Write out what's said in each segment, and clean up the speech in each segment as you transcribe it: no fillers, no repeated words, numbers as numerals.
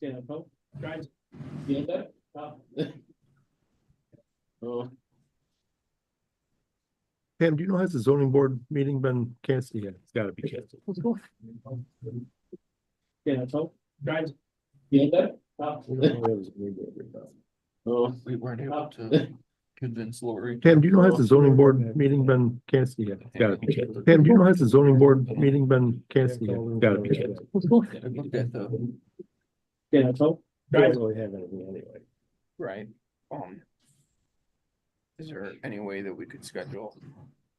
Yeah, no, guys, feel that? Oh, Pam, do you know, has the zoning board meeting been canceled? Yeah, it's gotta be canceled. yeah, no, guys, feel that? Oh, We weren't able to convince Lori. Pam, do you know, has the zoning board meeting been canceled? Yeah, it's gotta be canceled. Pam, do you know, has the zoning board meeting been canceled? Yeah, it's gotta be canceled. I looked at the, yeah, no, guys, really have anything anyway. right, is there any way that we could schedule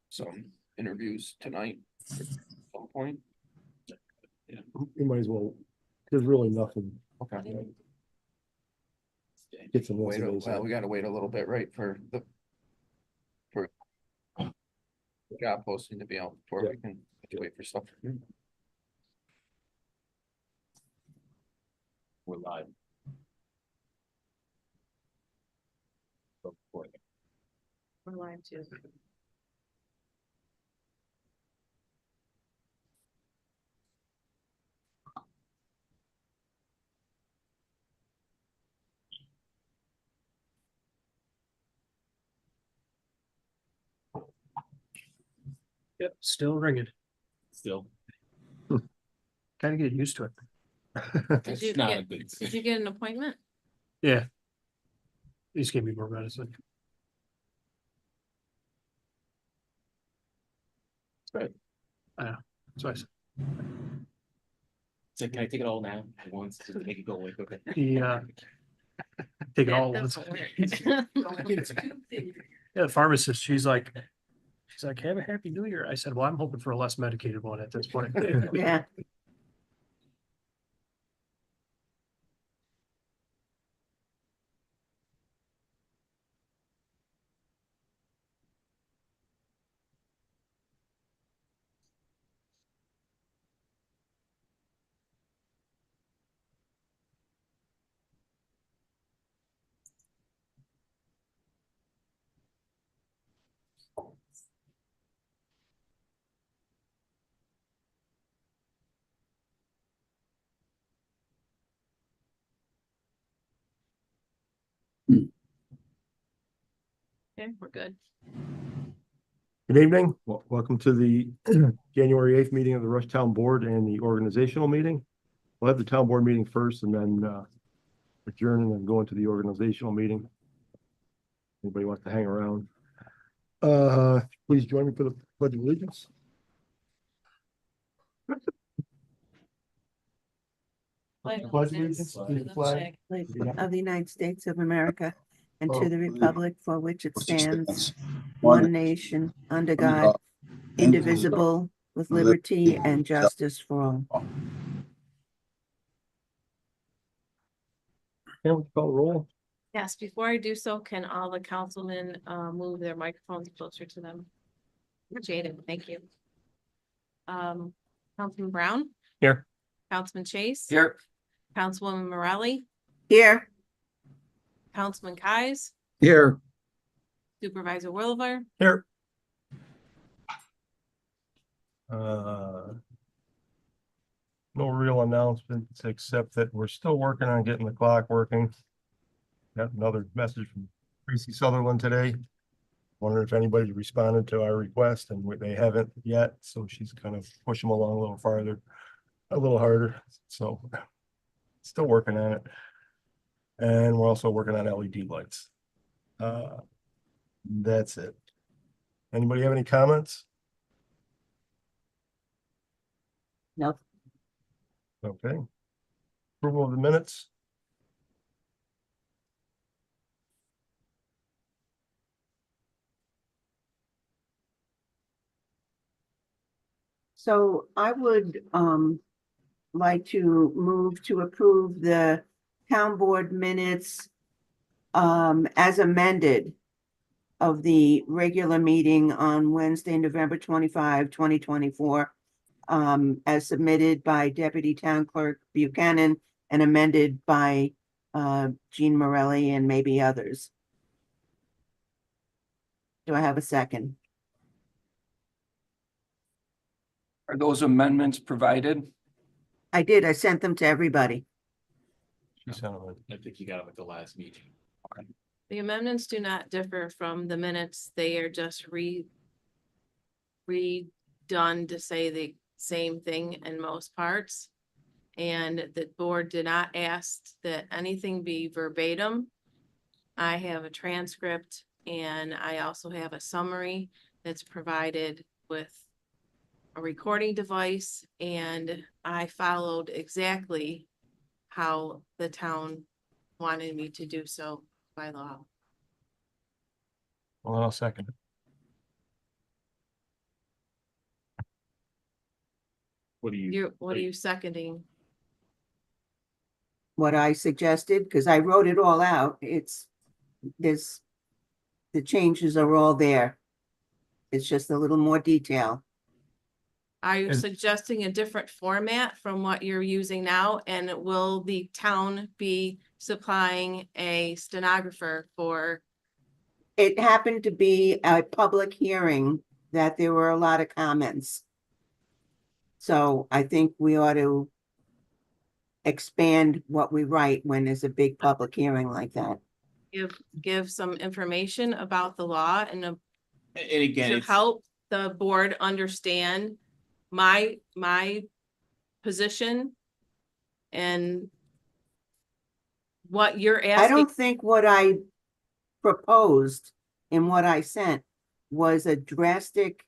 some interviews tonight at some point? You might as well, there's really nothing. Okay. Get some Wait, resumes. well, we gotta wait a little bit, right, for the job posting to be out before we can wait for stuff. we're live. We're live too. Yep, still ringing. Still, Kind of get used to it. Did you that's not a get, good. did you get an appointment? Yeah. He just gave me more medicine. Right. So I said, So can I take it all now at once to make it go away quicker? he, take it all. That at once. doesn't work. Yeah, the pharmacist, she's like, have a happy new year. I said, well, I'm hoping for a less medicated one at this point. Yeah. Okay, we're good. Good evening. Welcome to the January 8th meeting of the Rushtown Board and the organizational meeting. We'll have the town board meeting first and then adjourn and then go into the organizational meeting. Anybody wants to hang around? Please join me for the pledge of allegiance. Pledge allegiance to the flag of the United States of America and Oh, to the republic for which it stands, one nation, under God, indivisible, with liberty and justice for all. Can we call roll? Yes, before I do so, can all the councilmen move their microphones closer to them? Jaden, thank you. Councilman Brown? Here. Councilman Chase? Here. Councilwoman Morelli? Here, Councilman Kies? Here. Supervisor Williver? Here. No real announcements, except that we're still working on getting the clock working. Got another message from Tracy Sutherland today. Wondering if anybody responded to our request, and they haven't yet, so she's kind of pushing them along a little farther, a little harder, so still working on it. And we're also working on LED lights. That's it. Anybody have any comments? no, Okay. Approval of the minutes? so I would like to move to approve the town board minutes as amended of the regular meeting on Wednesday, November 25, 2024, as submitted by Deputy Town Clerk Buchanan and amended by Jean Morelli and maybe others. Do I have a second? Are those amendments provided? I did. I sent them to everybody. She sent them in. I think you got them at the last meeting. The amendments do not differ from the minutes. They are just redone to say the same thing in most parts. And the board did not ask that anything be verbatim. I have a transcript and I also have a summary that's provided with a recording device, and I followed exactly how the town wanted me to do so by law. Well, I'll second it. What do you? What are you seconding? What I suggested, because I wrote it all out. The changes are all there. It's just a little more detail. Are you Is- suggesting a different format from what you're using now? And will the town be supplying a stenographer for? It happened to be a public hearing that there were a lot of comments. So I think we ought to expand what we write when there's a big public hearing like that. Give some information about the law and And again, to it's, help the board understand my position and what you're I asking. don't think what I proposed in what I sent was a drastic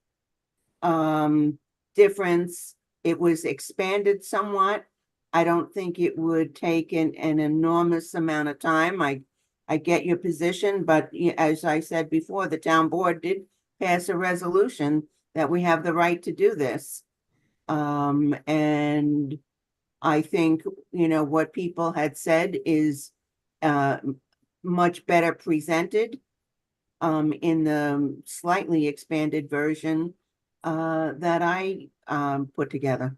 difference. It was expanded somewhat. I don't think it would take an enormous amount of time. I get your position, but as I said before, the town board did pass a resolution that we have the right to do this. And I think, what people had said is much better presented in the slightly expanded version that I put together.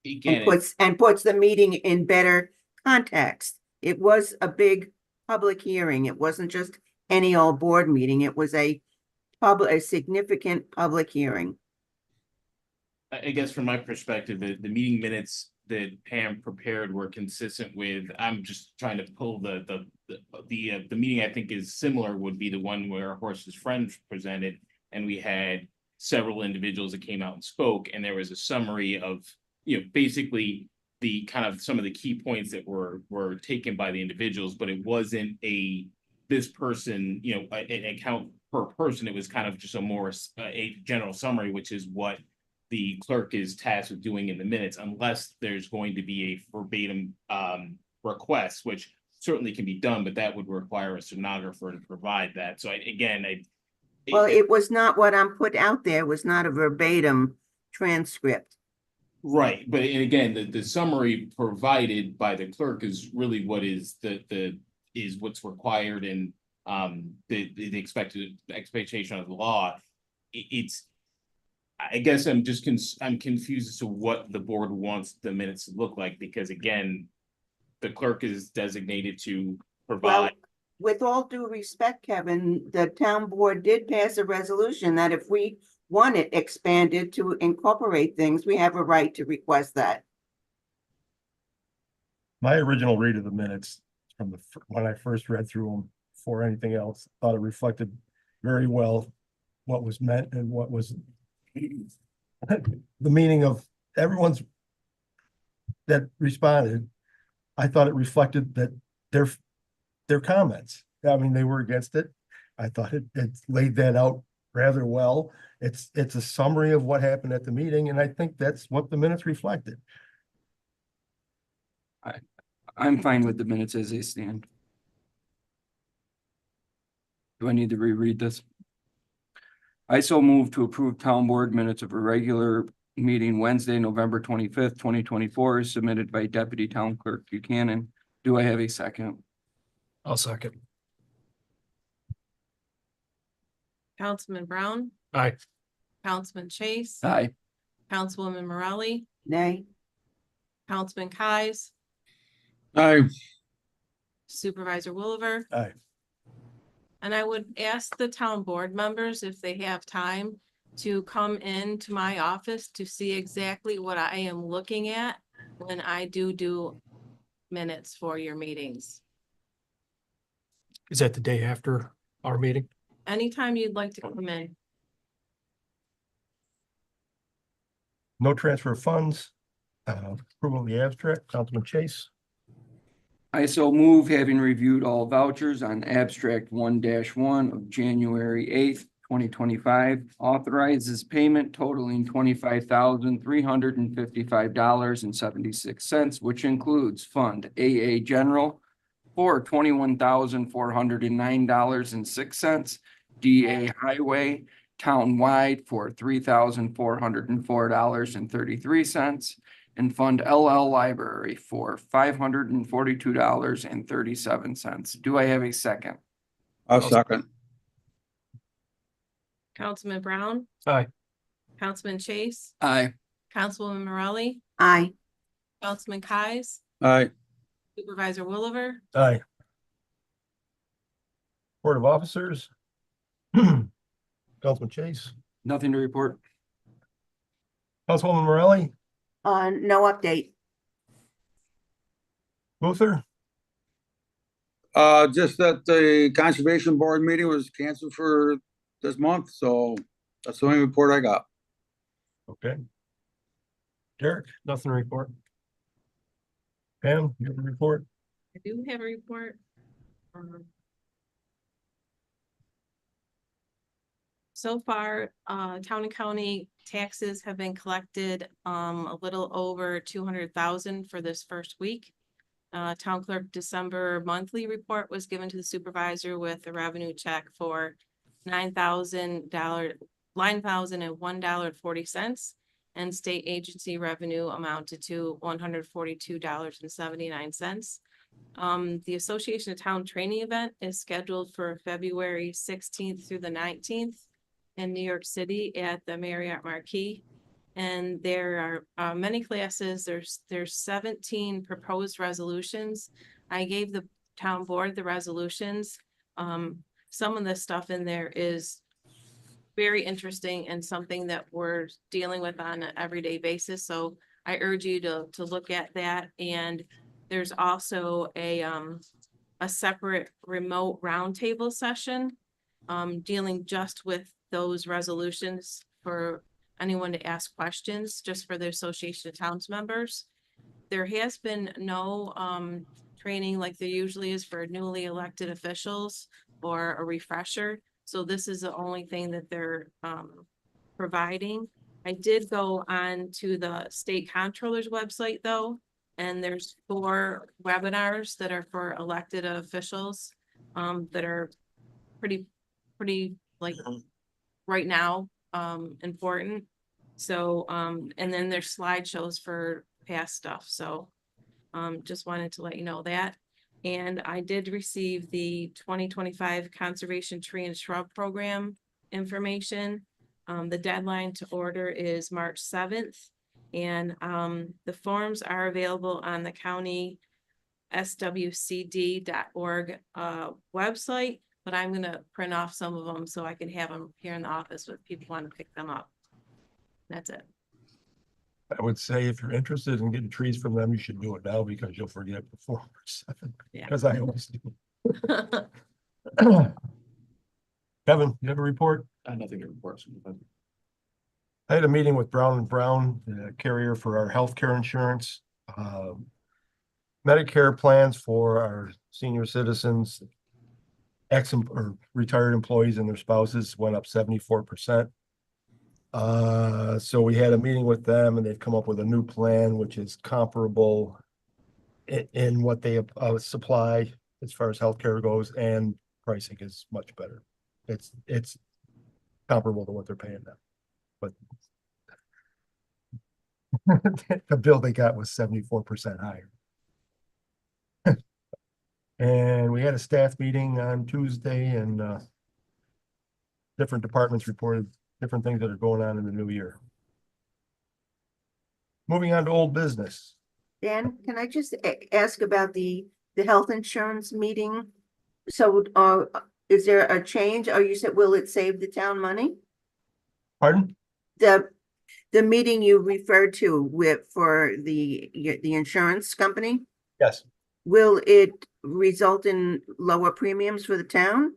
again, And puts the meeting in better context. It was a big public hearing. It wasn't just any old board meeting. It was a significant public hearing. I guess from my perspective, the meeting minutes that Pam prepared were consistent with, I'm just trying to pull the meeting I think is similar would be the one where Horse's Friend presented, and we had several individuals that came out and spoke, and there was a summary of, basically the kind of some of the key points that were taken by the individuals, but it wasn't this person, an account per person. It was kind of just a general summary, which is what the clerk is tasked with doing in the minutes, unless there's going to be a verbatim request, which certainly can be done, but that would require a stenographer to provide that. So Well, it was not what I'm put out there, was not a verbatim transcript. right, but and again, the summary provided by the clerk is really what is is what's required and the expectation of the law. I guess I'm confused as to what the board wants the minutes to look like, because again, the clerk is designated to Well, provide. with all due respect, Kevin, the town board did pass a resolution that if we want it expanded to incorporate things, we have a right to request that. My original read of the minutes from when I first read through them before anything else, thought it reflected very well what was meant and what was the meaning of everyone's that responded. I thought it reflected that their comments. I mean, they were against it. I thought it laid that out rather well. It's a summary of what happened at the meeting, and I think that's what the minutes reflected. I'm fine with the minutes as they stand. Do I need to reread this? I so move to approve town board minutes of a regular meeting Wednesday, November 25th, 2024, submitted by Deputy Town Clerk Buchanan. Do I have a second? I'll second. Councilman Brown, Aye. Councilman Chase, Aye. Councilwoman Morelli, Nay, Councilman Kies, Aye. Supervisor Williver. Aye. And I would ask the town board members if they have time to come into my office to see exactly what I am looking at when I do minutes for your meetings. Is that the day after our meeting? Anytime you'd like to come in. No transfer of funds. Approval of the abstract, Councilman Chase. I so move, having reviewed all vouchers on abstract 1-1 of January 8th, 2025, authorizes payment totaling $25,355.76, which includes Fund AA General for $21,409.06, DA Highway Townwide for $3,404.33, and Fund LL Library for $542.37. Do I have a second? I'll second. Councilman Brown, Aye. Councilman Chase, Aye. Councilwoman Morelli, Aye. Councilman Kies, Aye. Supervisor Williver, Aye. Board of Officers. Councilman Chase, Nothing to report. Councilwoman Morelli, No update. Luther, Just that the Conservation Board meeting was canceled for this month, so that's the only report I got. okay. Derek, nothing to report. Pam, you have a report? I do have a report. So far, town and county taxes have been collected, a little over 200,000 for this first week. Town clerk December monthly report was given to the supervisor with a revenue check for $9,001.40. And state agency revenue amounted to $142.79. The Association of Town Training event is scheduled for February 16th through the 19th in New York City at the Marriott Marquis. And there are many classes. There's 17 proposed resolutions. I gave the town board the resolutions. Some of the stuff in there is very interesting and something that we're dealing with on an everyday basis. So I urge you to look at that. And there's also a separate remote roundtable session dealing just with those resolutions for anyone to ask questions, just for the Association of Towns members. There has been no training like there usually is for newly elected officials or a refresher. So this is the only thing that they're providing. I did go on to the state comptroller's website though, and there's 4 webinars that are for elected officials that are pretty like right now important. So and then there's slideshows for past stuff. So just wanted to let you know that. And I did receive the 2025 Conservation Tree and Shrub Program information. The deadline to order is March 7th. And the forms are available on the county swcd.org website, but I'm gonna print off some of them so I can have them here in the office if people want to pick them up. That's it. I would say if you're interested in getting trees from them, you should do it now because you'll forget before March 7th. Yeah. Because I always do. Kevin, you have a report? Nothing to report. I had a meeting with Brown and Brown, the carrier for our healthcare insurance. Medicare plans for our senior citizens, or retired employees and their spouses went up 74%. So we had a meeting with them and they've come up with a new plan, which is comparable in what they supply as far as healthcare goes, and pricing is much better. It's comparable to what they're paying now, but the bill they got was 74% higher. And we had a staff meeting on Tuesday and different departments reported different things that are going on in the new year. Moving on to old business. Dan, can I just ask about the health insurance meeting? So, is there a change, or you said, will it save the town money? Pardon? The meeting you referred to for the insurance company, Yes. will it result in lower premiums for the town?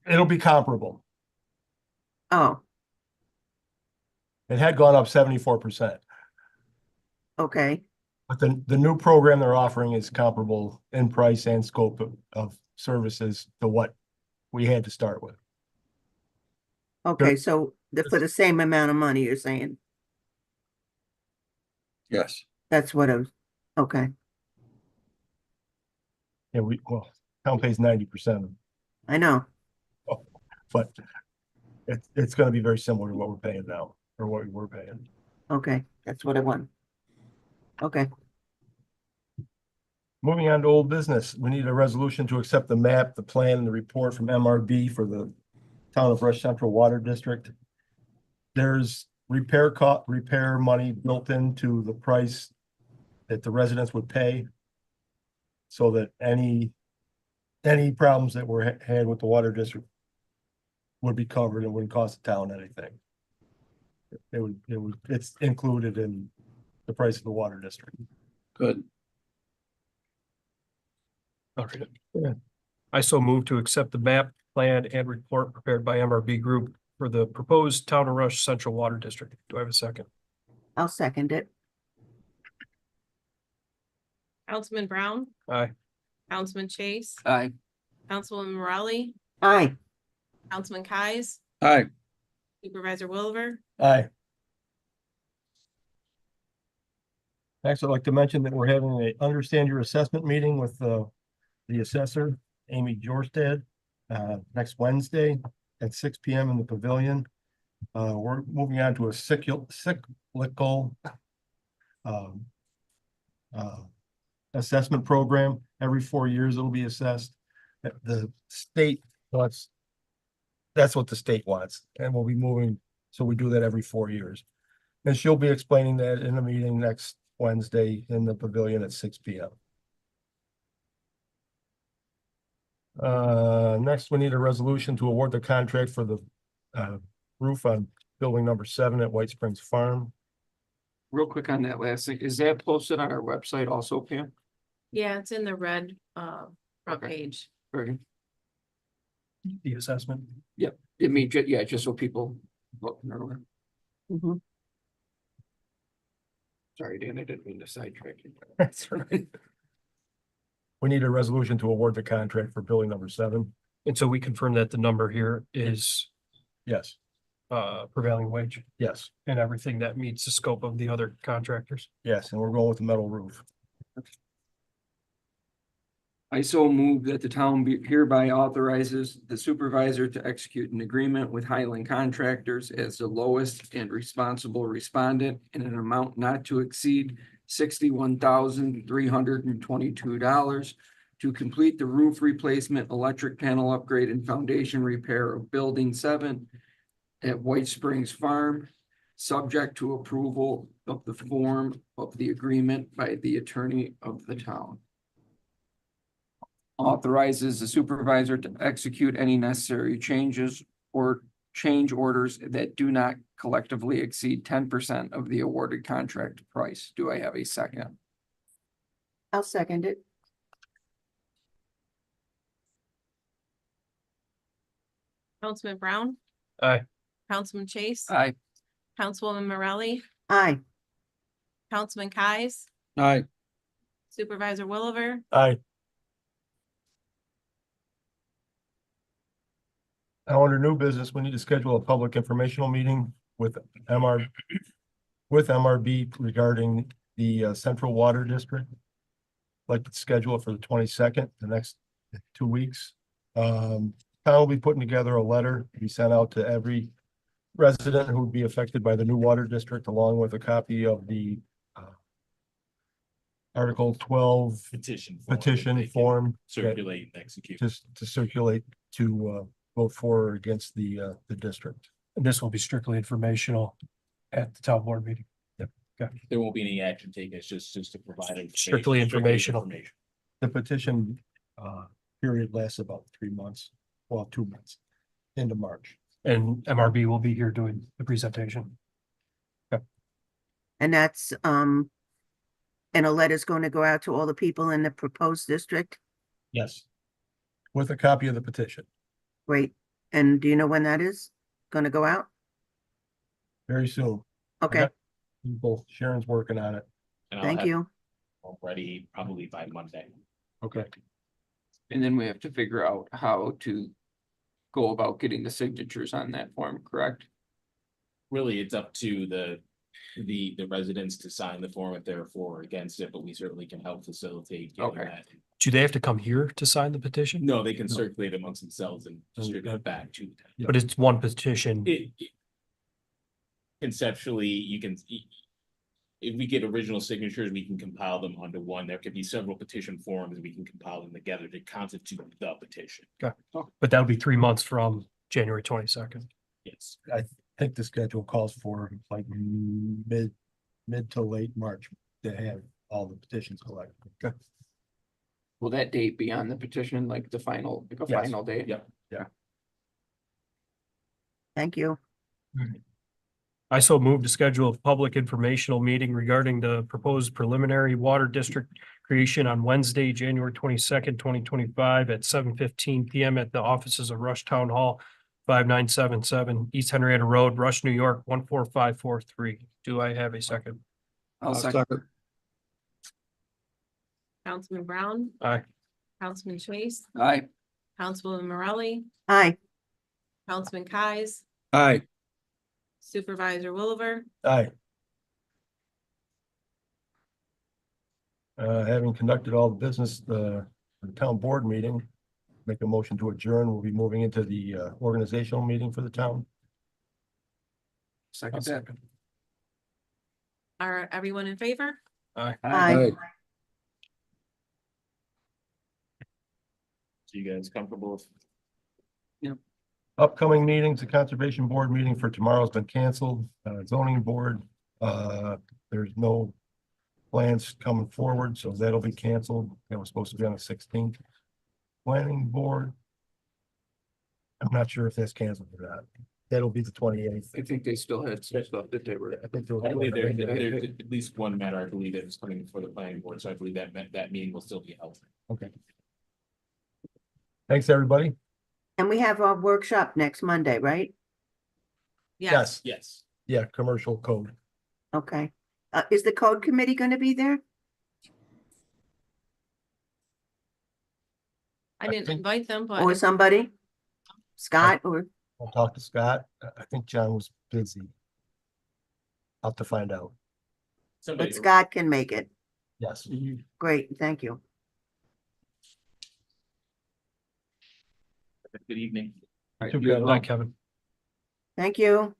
It'll be comparable. Oh, It had gone up 74%. okay, But the new program they're offering is comparable in price and scope of services to what we had to start with. okay, so for the same amount of money, you're saying? Yes. That's what I was, okay, Yeah, town pays 90%, I know, but it's gonna be very similar to what we're paying now, or what we were paying. okay, that's what I want. Okay, Moving on to old business, we need a resolution to accept the map, the plan, and the report from MRB for the town of Rush Central Water District. There's repair money built into the price that the residents would pay. So that any problems that were had with the water district would be covered and wouldn't cost the town anything. It's included in the price of the water district. Good. All right. Yeah. I so move to accept the map, plan, and report prepared by MRB Group for the proposed Town of Rush Central Water District. Do I have a second? I'll second it. Councilman Brown, Aye. Councilman Chase, Aye. Councilwoman Morale, Aye, Councilman Kies, Aye. Supervisor Williver, Aye. Next, I'd like to mention that we're having a understand your assessment meeting with the assessor, Amy Jorstad, next Wednesday at 6 p.m. in the pavilion. We're moving on to a cyclical assessment program. Every 4 years it'll be assessed. The state wants, that's what the state wants, and we'll be moving, so we do that every 4 years. And she'll be explaining that in a meeting next Wednesday in the pavilion at 6 p.m. Next, we need a resolution to award the contract for the roof on building number 7 at White Springs Farm. Real quick on that last thing, is that posted on our website also, Pam? yeah, it's in the red, front Okay. page. Very, The assessment. I mean, yeah, just so people look. mhm. Sorry, Dan, I didn't mean to sidetrack you. That's right. We need a resolution to award the contract for building number 7. And so we confirm that the number here is Yes, prevailing wage yes, and everything that meets the scope of the other contractors. yes, and we're going with the metal roof. I so move that the town hereby authorizes the supervisor to execute an agreement with Highland Contractors as the lowest and responsible respondent in an amount not to exceed $61,322 to complete the roof replacement, electric panel upgrade, and foundation repair of Building 7 at White Springs Farm, subject to approval of the form of the agreement by the attorney of the town. Authorizes the supervisor to execute any necessary changes or change orders that do not collectively exceed 10% of the awarded contract price. Do I have a second? I'll second it. Councilman Brown, Aye. Councilman Chase, Aye. Councilwoman Morale, Aye, Councilman Kies, Aye. Supervisor Williver, Aye. Now, under new business, we need to schedule a public informational meeting with MRB regarding the Central Water District. Like to schedule it for the 22nd, the next 2 weeks. Town will be putting together a letter to be sent out to every resident who would be affected by the new water district, along with a copy of the Article 12 Petition. petition they can form. Circulate and execute. Just to circulate to vote for or against the district. And this will be strictly informational at the town board meeting. There won't be any action taken. It's just to provide. information. Strictly informational. The petition period lasts about 3 months, well, 2 months, into March. And MRB will be here doing the presentation. And that's, and a letter's going to go out to all the people in the proposed district? Yes. With a copy of the petition, Great. And do you know when that is gonna go out? very soon. Okay, got- Both Sharon's working on it. And I'll thank have you. it ready probably by Monday. Okay. And then we have to figure out how to go about getting the signatures on that form, correct? Really, it's up to the residents to sign the form if they're for or against it, but we certainly can help facilitate getting Okay. that. Do they have to come here to sign the petition? No, they can circulate amongst themselves and distribute Okay. it back to them. But it's one petition. Conceptually, you can, if we get original signatures, we can compile them onto one. There could be several petition forms. We can compile them together to constitute the petition. But that'll be 3 months from January 22nd. Yes. I think the schedule calls for like mid to late March to have all the petitions collected. Okay. Will that date be on the petition, like the final, like a Yes. final date? Yep. Thank you. I so move to schedule a public informational meeting regarding the proposed preliminary water district creation on Wednesday, January 22nd, 2025 at 7:15 PM at the offices of Rush Town Hall, 5977 East Henrietta Road, Rush, New York, 14543. Do I have a second? I'll second. Councilman Brown, Aye. Councilman Chase, Aye. Councilwoman Morelli, Aye, Councilman Kais, Aye. Supervisor Williver, Aye. Having conducted all the business, the town board meeting, make a motion to adjourn. We'll be moving into the organizational meeting for the town. Second that. are everyone in favor? aye. So you guys comfortable with? Upcoming meetings, the conservation board meeting for tomorrow's been canceled. Zoning board, there's no plans coming forward, so that'll be canceled. That was supposed to be on the 16th. Planning board. I'm not sure if that's canceled or not. That'll be the 28th. I think they still had some stuff that they were. I think there was- I believe there's at least one matter, I believe that is coming before the planning board, so I believe that meeting will still be held. Okay. Thanks, everybody. And we have our workshop next Monday, right? Yes. Yes. Yeah, commercial code. Okay. Is the code committee gonna be there? I didn't think- invite them, but Or somebody? Scott or, I'll talk to Scott. I think John was busy. I'll have to find out. Somebody, but Scott can make it. Yes. Great, thank you. good evening. All right, Too you as bad. well. Aye, Kevin. Thank you.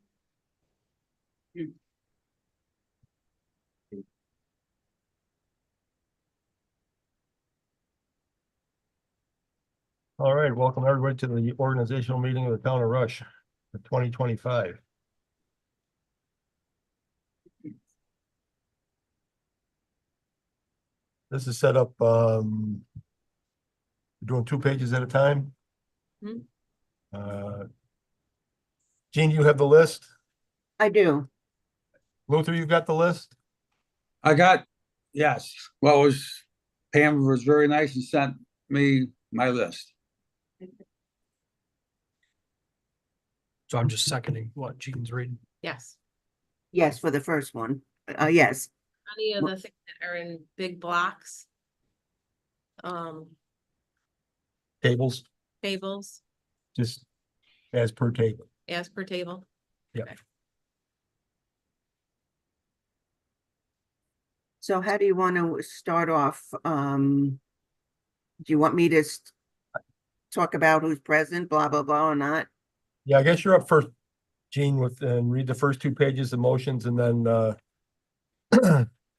All right, welcome everybody to the organizational meeting of the town of Rush for 2025. This is set up, doing 2 pages at a time. Hmm. Jean, you have the list? I do. Luther, you got the list? I got, yes, well, it was, Pam was very nice and sent me my list. So I'm just seconding what Jean's reading. yes. Yes, for the first one. Yes, Any of the things that are in big blocks. Tables, Tables just as per table. as per table. so how do you want to start off? Do you want me to talk about who's present, blah, blah, blah, or not? Yeah, I guess you're up first, Jean, and read the first 2 pages of motions, and then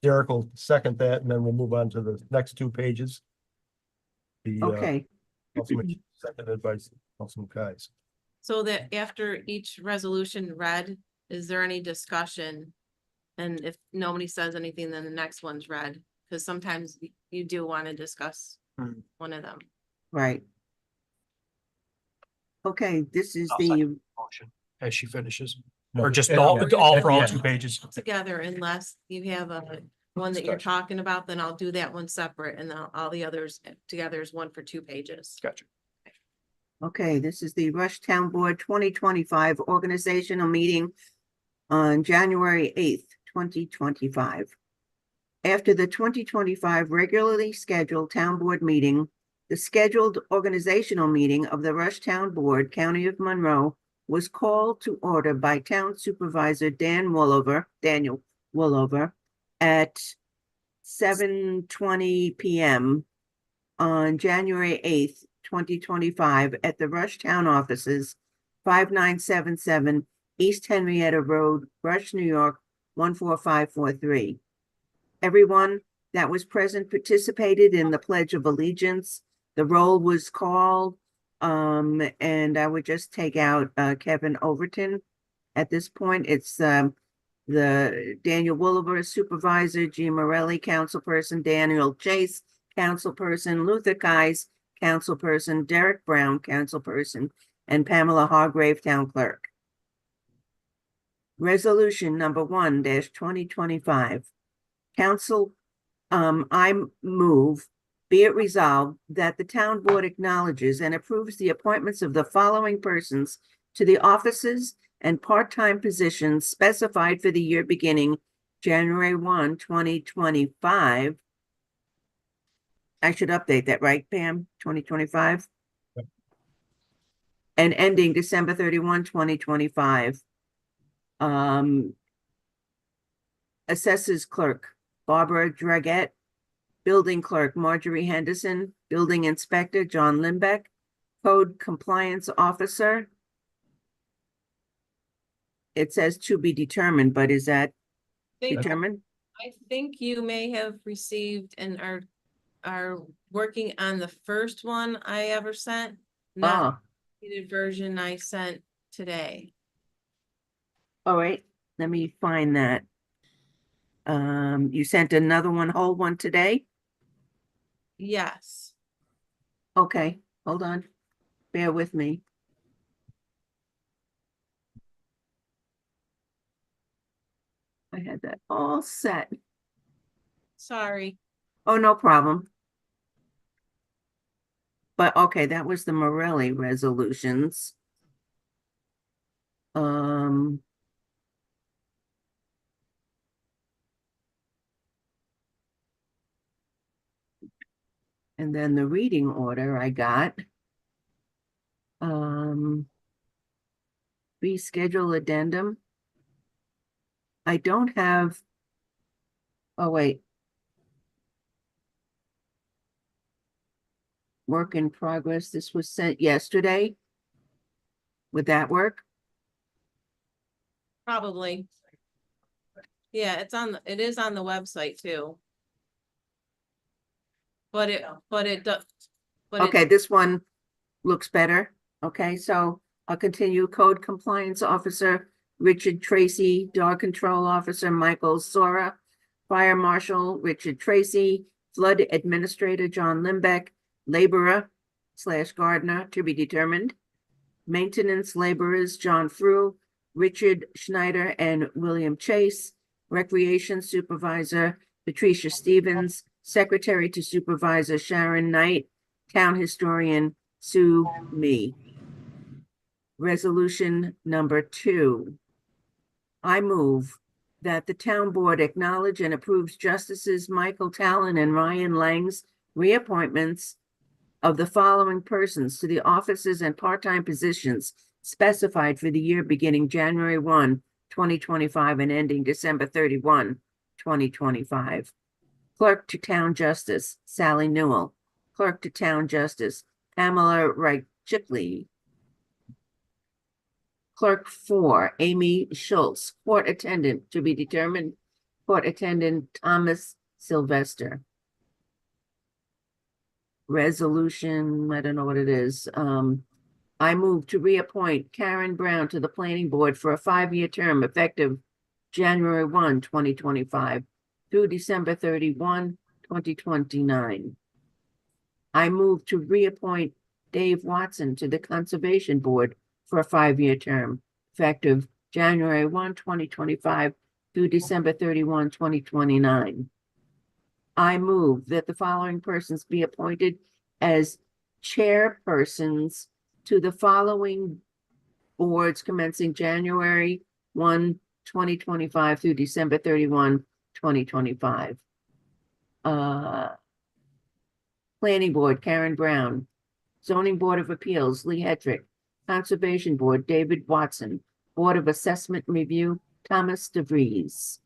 Derek will second that, and then we'll move on to the next 2 pages. The Okay, Councilman seconded by Councilman Kais. So that after each resolution read, is there any discussion? And if nobody says anything, then the next one's read, because sometimes you do want to discuss one of them. right. Okay, this is I'll the motion as she finishes, No, or just at all, the end. all At for the all end. 2 pages. Together unless you have a one that you're Discussion. talking about, then I'll do that one separate and then all the others together is one for 2 pages. Gotcha. Okay, this is the Rush Town Board 2025 organizational meeting on January 8th, 2025. After the 2025 regularly scheduled town board meeting, the scheduled organizational meeting of the Rush Town Board, County of Monroe, was called to order by Town Supervisor Daniel Woolover, at 7:20 PM on January 8th, 2025, at the Rush Town offices, 5977 East Henrietta Road, Rush, New York, 14543. Everyone that was present participated in the Pledge of Allegiance. The roll was called, and I would just take out Kevin Overton. At this point, it's the Daniel Woolover Supervisor, G. Morelli, Councilperson, Daniel Chase, Councilperson, Luther Kais, Councilperson, Derek Brown, Councilperson, and Pamela Hargrave, Town Clerk. Resolution number 1-2025. Council, I move, be it resolved that the town board acknowledges and approves the appointments of the following persons to the offices and part-time positions specified for the year beginning January 1, 2025. I should update that, right, Pam? 2025? Yep. And ending December 31, 2025. Assessors Clerk Barbara Draget, Building Clerk Marjorie Henderson, Building Inspector John Limbeck, Code Compliance Officer. It says to be determined, but is that determined? I think you may have received and are working on the first one I ever sent, not the version I sent today. All right, let me find that. You sent another one, whole one today? Yes. Okay, hold on. Bear with me. I had that all set. Sorry. Oh, no problem. But okay, that was the Morelli resolutions. And then the reading order I got. Fee schedule addendum. I don't have. Oh, wait. Work in progress. This was sent yesterday. Would that work? Probably. Yeah, it is on the website too. But it does. Okay, this one looks better. Okay, so I'll continue. Code Compliance Officer Richard Tracy, Dog Control Officer Michael Sora, Fire Marshal Richard Tracy, Flood Administrator John Limbeck, Laborer / Gardener to be determined, Maintenance Laborers John Frew, Richard Schneider and William Chase, Recreation Supervisor Patricia Stevens, Secretary to Supervisor Sharon Knight, Town Historian Sue Me. Resolution number 2. I move that the town board acknowledge and approves Justices Michael Talon and Ryan Lang's reappointments of the following persons to the offices and part-time positions specified for the year beginning January 1, 2025 and ending December 31, 2025. Clerk to Town Justice Sally Newell. Clerk to Town Justice Pamela Wright-Chickley. Clerk 4 Amy Schultz. Court Attendant to be determined. Court Attendant Thomas Sylvester. Resolution, I don't know what it is. I move to reappoint Karen Brown to the Planning Board for a 5-year term effective January 1, 2025 through December 31, 2029. I move to reappoint Dave Watson to the Conservation Board for a 5-year term, effective January 1, 2025 through December 31, 2029. I move that the following persons be appointed as chairpersons to the following boards commencing January 1, 2025 through December 31, 2025. Planning Board, Karen Brown. Zoning Board of Appeals, Lee Hedrick. Conservation Board, David Watson. Board of Assessment Review, Thomas DeVries.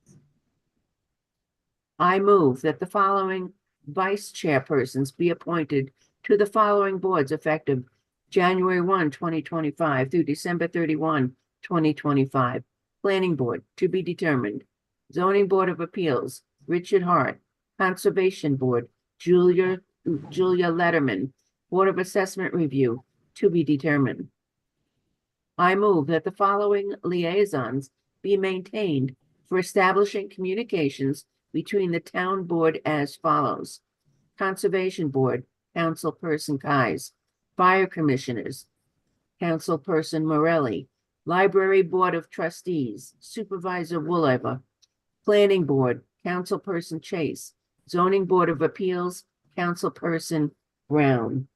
I move that the following vice chairpersons be appointed to the following boards effective January 1, 2025 through December 31, 2025. Planning Board, to be determined. Zoning Board of Appeals, Richard Hart. Conservation Board, Julia Letterman. Board of Assessment Review, to be determined. I move that the following liaisons be maintained for establishing communications between the town board as follows. Conservation Board, Councilperson Kais. Fire Commissioners, Councilperson Morelli. Library Board of Trustees, Supervisor Woolliver. Planning Board, Councilperson Chase. Zoning Board of Appeals, Councilperson Brown.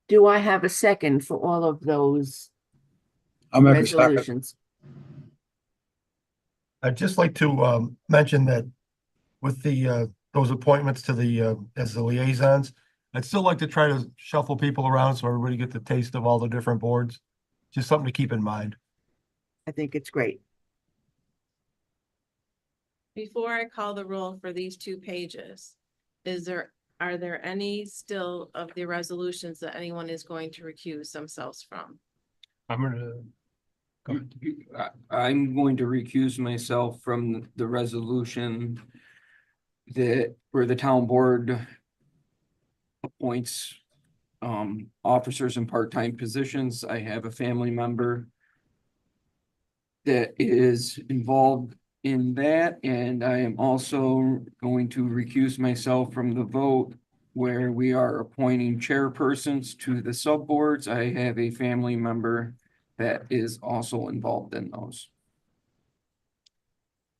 Do I have a second for all of those I'll make a second. resolutions? I'd just like to mention that with the those appointments to the as the liaisons, I'd still like to try to shuffle people around so everybody gets a taste of all the different boards. Just something to keep in mind. I think it's great. Before I call the roll for these 2 pages, are there any still of the resolutions that anyone is going to recuse themselves from? I'm gonna. Go ahead. I'm going to recuse myself from the resolution that where the town board appoints officers in part-time positions. I have a family member that is involved in that, and I am also going to recuse myself from the vote where we are appointing chairpersons to the subboards. I have a family member that is also involved in those.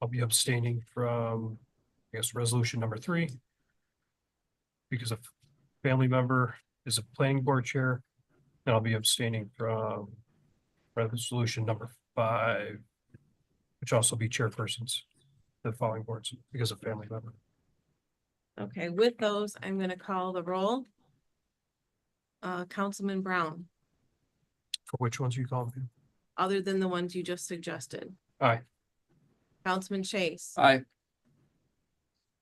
I'll be abstaining from, I guess, resolution number 3. Because a family member is a planning board chair. And I'll be abstaining from resolution number 5. Which also be chairpersons, the following boards, because of family member. Okay, with those, I'm gonna call the roll. Councilman Brown, For which ones you call me? other than the ones you just suggested. Aye. Councilman Chase. Aye.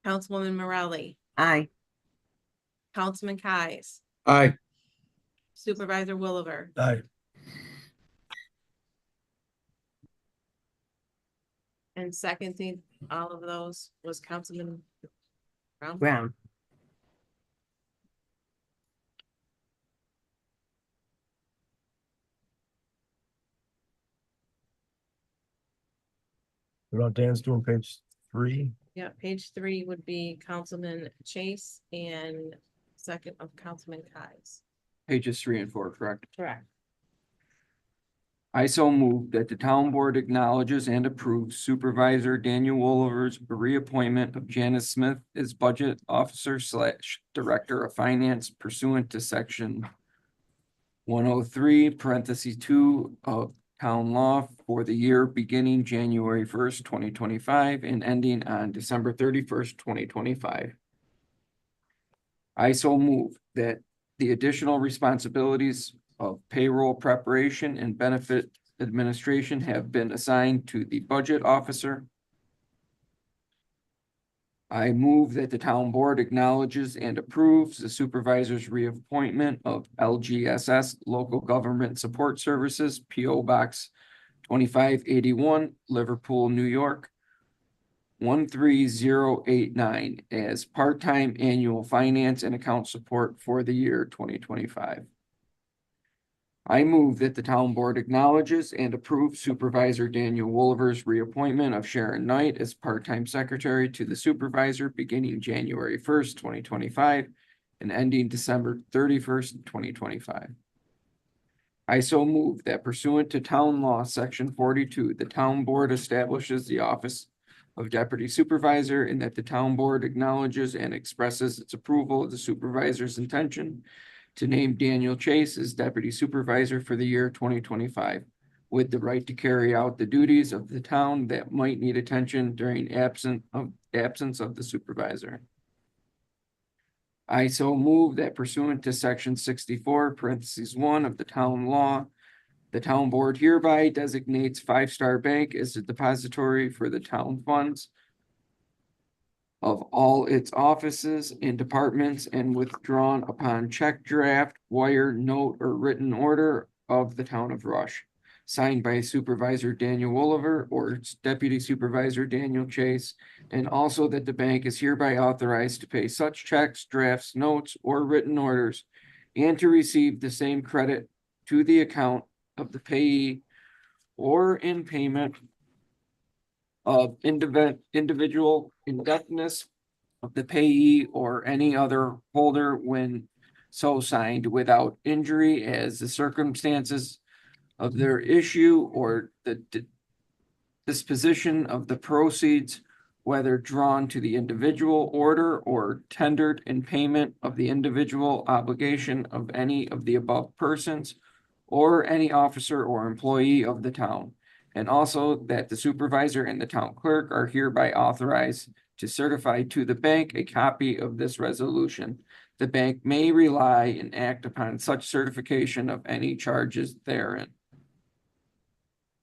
Councilwoman Morelli. Aye. Councilman Kais. Aye. Supervisor Woolliver. Aye. And seconding all of those was Councilman Brown. Brown. You know, Dan's doing page 3. Yeah, page 3 would be Councilman Chase and second of Councilman Kais. Pages 3 and 4, correct? Correct. I so move that the town board acknowledges and approves Supervisor Daniel Wooliver's reappointment of Janice Smith as Budget Officer / Director of Finance pursuant to section 103, parentheses 2 of town law for the year beginning January 1st, 2025 and ending on December 31st, 2025. I so move that the additional responsibilities of payroll preparation and benefit administration have been assigned to the budget officer. I move that the town board acknowledges and approves the supervisor's reappointment of LGSS Local Government Support Services, P.O. Box 2581, Liverpool, New York 13089 as part-time annual finance and account support for the year 2025. I move that the town board acknowledges and approves Supervisor Daniel Wooliver's reappointment of Sharon Knight as part-time secretary to the supervisor beginning January 1st, 2025 and ending December 31st, 2025. I so move that pursuant to town law, section 42, the town board establishes the office of deputy supervisor and that the town board acknowledges and expresses its approval of the supervisor's intention to name Daniel Chase as deputy supervisor for the year 2025, with the right to carry out the duties of the town that might need attention during absence of the supervisor. I so move that pursuant to section 64, parentheses 1 of the town law, the town board hereby designates Five Star Bank as the depository for the town funds of all its offices and departments and withdrawn upon check draft, wire, note, or written order of the town of Rush. Signed by Supervisor Daniel Woliver or its Deputy Supervisor Daniel Chase, and also that the bank is hereby authorized to pay such checks, drafts, notes, or written orders, and to receive the same credit to the account of the payee or in payment of individual indebtedness of the payee or any other holder when so signed without injury as the circumstances of their issue or the disposition of the proceeds, whether drawn to the individual order or tendered in payment of the individual obligation of any of the above persons or any officer or employee of the town. And also that the supervisor and the town clerk are hereby authorized to certify to the bank a copy of this resolution. The bank may rely and act upon such certification of any charges therein.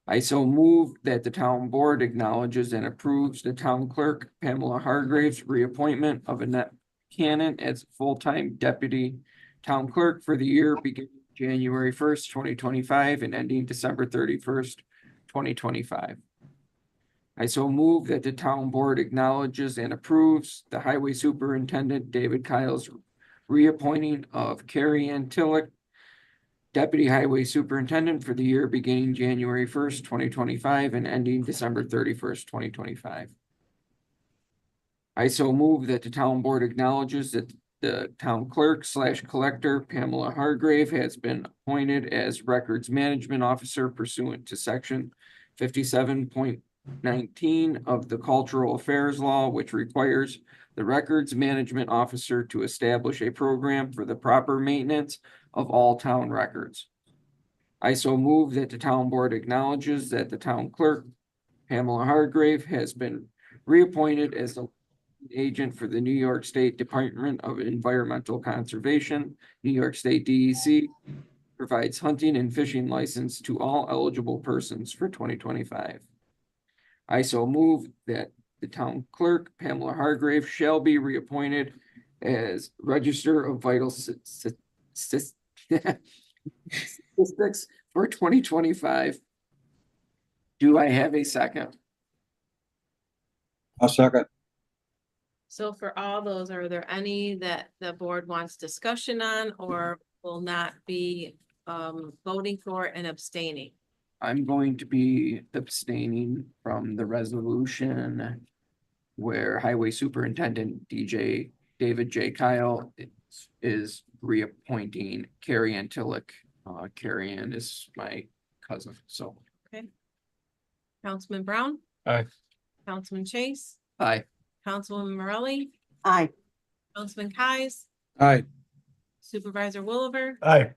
I so move that the town board acknowledges and approves the town clerk Pamela Hargrave's reappointment of Annette Cannon as full-time deputy town clerk for the year beginning January 1st, 2025 and ending December 31st, 2025. I so move that the town board acknowledges and approves the highway superintendent David Kyle's reappointing of Carrie Ann Tillich, deputy highway superintendent for the year beginning January 1st, 2025 and ending December 31st, 2025. I so move that the town board acknowledges that the town clerk / collector Pamela Hargrave has been appointed as records management officer pursuant to section 57.19 of the Cultural Affairs Law, which requires the records management officer to establish a program for the proper maintenance of all town records. I so move that the town board acknowledges that the town clerk Pamela Hargrave has been reappointed as the agent for the New York State Department of Environmental Conservation, New York State DEC, provides hunting and fishing license to all eligible persons for 2025. I so move that the town clerk Pamela Hargrave shall be reappointed as Register of Vital Statistics for 2025. Do I have a second? I'll second. So for all those, are there any that the board wants discussion on or will not be voting for and abstaining? I'm going to be abstaining from the resolution where Highway Superintendent David J. Kyle is reappointing Carrie Ann Tillich. Carrie Ann is my cousin, so. Councilman Brown? Aye. Councilman Chase? Aye. Councilwoman Morelli? Aye. Councilman Kies? Aye. Supervisor Williver? Aye.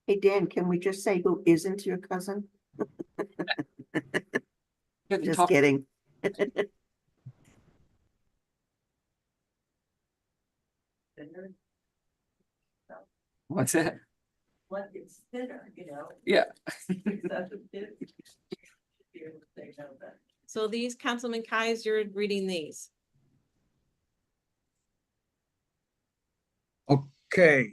Hey, Dan, can we just say who isn't your cousin? Just kidding. What's that? What is thinner, you know? Yeah. So these, Councilman Kies, you're reading these. Okay.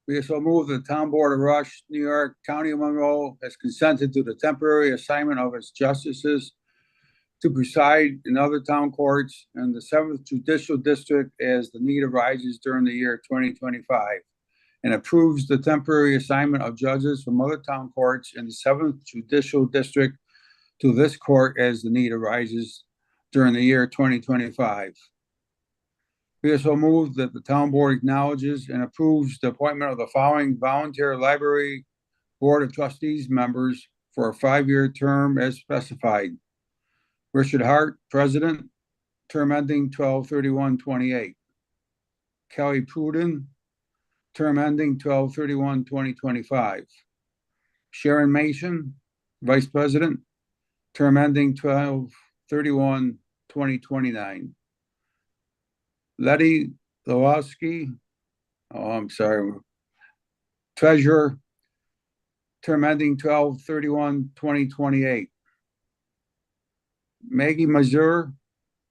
We so move the town board of Rush, New York, County of Monroe has consented to the temporary assignment of its justices to preside in other town courts and the 7th Judicial District as the need arises during the year 2025, and approves the temporary assignment of judges from other town courts in the 7th Judicial District to this court as the need arises during the year 2025. Be it so moved that the town board acknowledges and approves the appointment of the following volunteer library board of trustees members for a 5-year term as specified. Richard Hart, president, term ending 12/31/28. Kelly Pruden, term ending 12/31/2025. Sharon Mason, vice president, term ending 12/31/2029. Letty Lewowski, treasurer, term ending 12/31/2028. Maggie Mazur,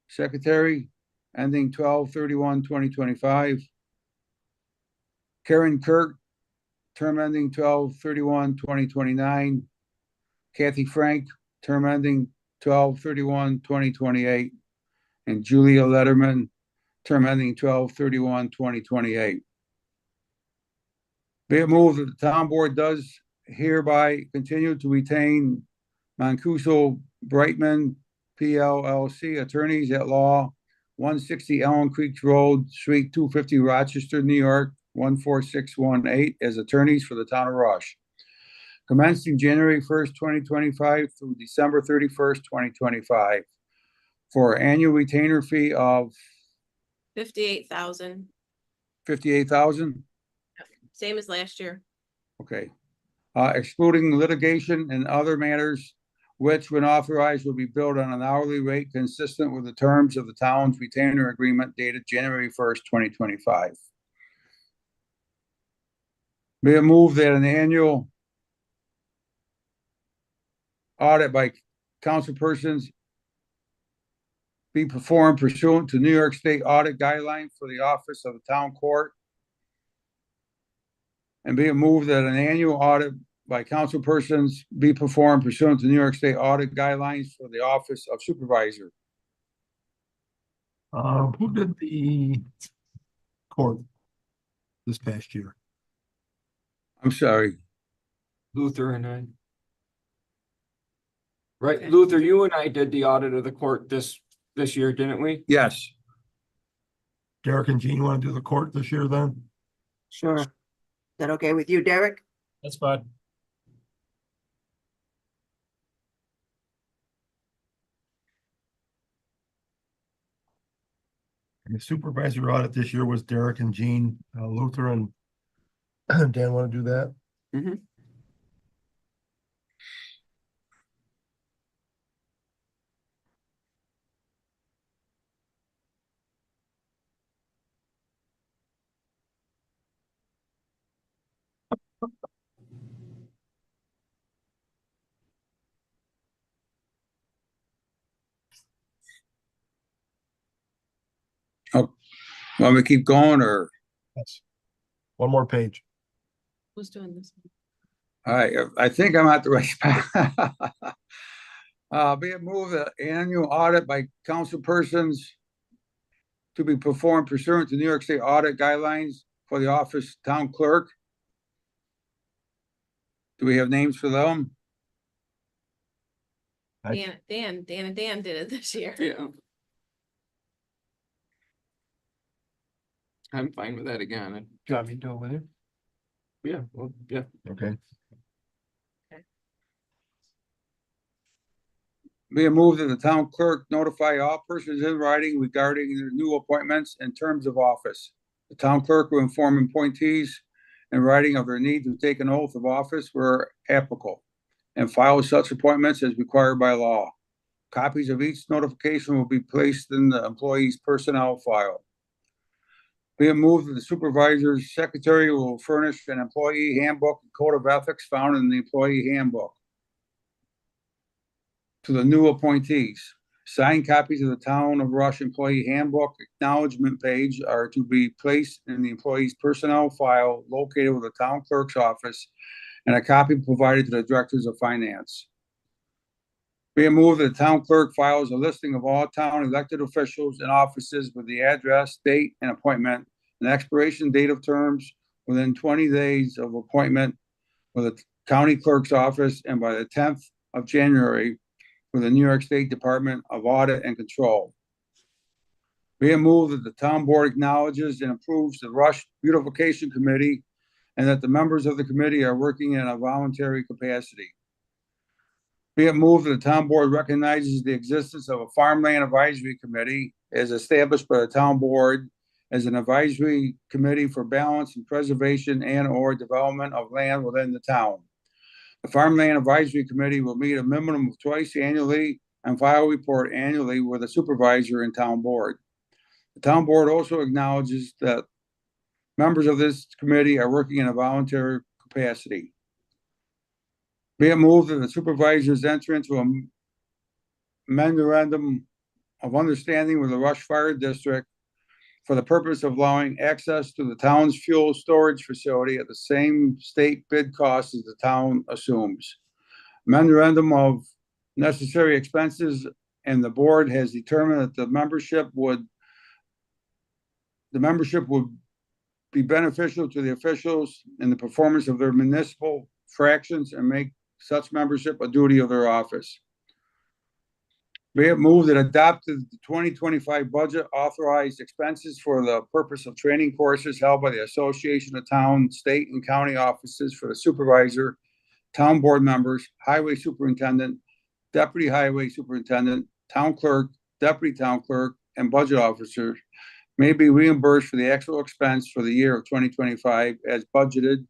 secretary, ending 12/31/2025. Karen Kirk, term ending 12/31/2029. Kathy Frank, term ending 12/31/2028. And Julia Letterman, term ending 12/31/2028. Be it moved that the town board does hereby continue to retain Mancuso Brightman, PLLC, attorneys at law, 160 Elm Creek Road, Suite 250, Rochester, New York, 14618, as attorneys for the town of Rush, commencing January 1st, 2025 through December 31st, 2025, for annual retainer fee of 58,000, $58,000. same as last year. Okay. Excluding litigation and other matters which, when authorized, will be billed on an hourly rate consistent with the terms of the town's retainer agreement dated January 1st, 2025. Be it moved that an annual audit by council persons be performed pursuant to New York State audit guidelines for the office of the town court. And be it moved that an annual audit by council persons be performed pursuant to New York State audit guidelines for the office of supervisor. Who did the court this past year? I'm sorry. Luther and I. Right, Luther, you and I did the audit of the court this year, didn't we? Yes. Derek and Jean want to do the court this year then? Sure. Is that okay with you, Derek? That's fine. And the supervisor audit this year was Derek and Jean, Luther and Dan want to do that? Mhm. Want me to keep going or? Yes. One more page. Who's doing this? All right, I think I'm at the right spot. Be it moved that annual audit by council persons to be performed pursuant to New York State audit guidelines for the office town clerk. Do we have names for them? I- Dan and Dan did it this year. Yeah. I'm fine with that again. Do you want me to do it with you? Yeah, well, yeah. Okay. Be it moved that the town clerk notify all persons in writing regarding their new appointments and terms of office. The town clerk will inform appointees in writing of their need to take an oath of office where applicable, and file such appointments as required by law. Copies of each notification will be placed in the employee's personnel file. Be it moved that the supervisor's secretary will furnish an employee handbook and code of ethics found in the employee handbook to the new appointees. Signed copies of the Town of Rush Employee Handbook acknowledgement page are to be placed in the employee's personnel file located with the town clerk's office, and a copy provided to the directors of finance. Be it moved that the town clerk files a listing of all town elected officials and offices with the address, date, and appointment, and expiration date of terms within 20 days of appointment with the county clerk's office, and by the 10th of January with the New York State Department of Audit and Control. Be it moved that the town board acknowledges and approves the Rush Beautification Committee and that the members of the committee are working in a voluntary capacity. Be it moved that the town board recognizes the existence of a farmland advisory committee as established by the town board as an advisory committee for balance and preservation and or development of land within the town. The Farmland Advisory Committee will meet a minimum of twice annually and file a report annually with a supervisor and town board. The town board also acknowledges that members of this committee are working in a voluntary capacity. Be it moved that the supervisors enter into a memorandum of understanding with the Rush Fire District for the purpose of allowing access to the town's fuel storage facility at the same state bid cost as the town assumes. Memorandum of necessary expenses, and the board has determined that the membership would be beneficial to the officials in the performance of their municipal fractions and make such membership a duty of their office. Be it moved that adopted the 2025 budget authorized expenses for the purpose of training courses held by the Association of Town, State, and County Offices for the supervisor, town board members, highway superintendent, deputy highway superintendent, town clerk, deputy town clerk, and budget officers may be reimbursed for the actual expense for the year of 2025 as budgeted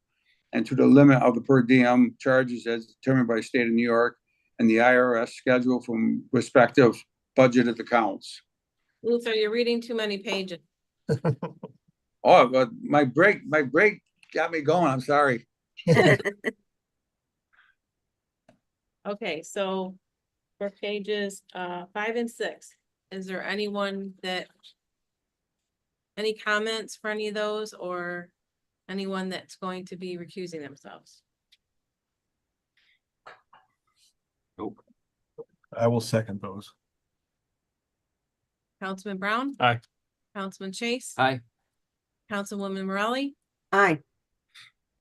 and to the limit of the per diem charges as determined by the state of New York and the IRS schedule from respective budgeted accounts. Luther, you're reading too many pages. Oh, but my break got me going. I'm sorry. Okay, so for pages 5 and 6, is there anyone any comments for any of those, or anyone that's going to be recusing themselves? I will second those. Councilman Brown? Aye. Councilman Chase? Aye. Councilwoman Morelli? Aye.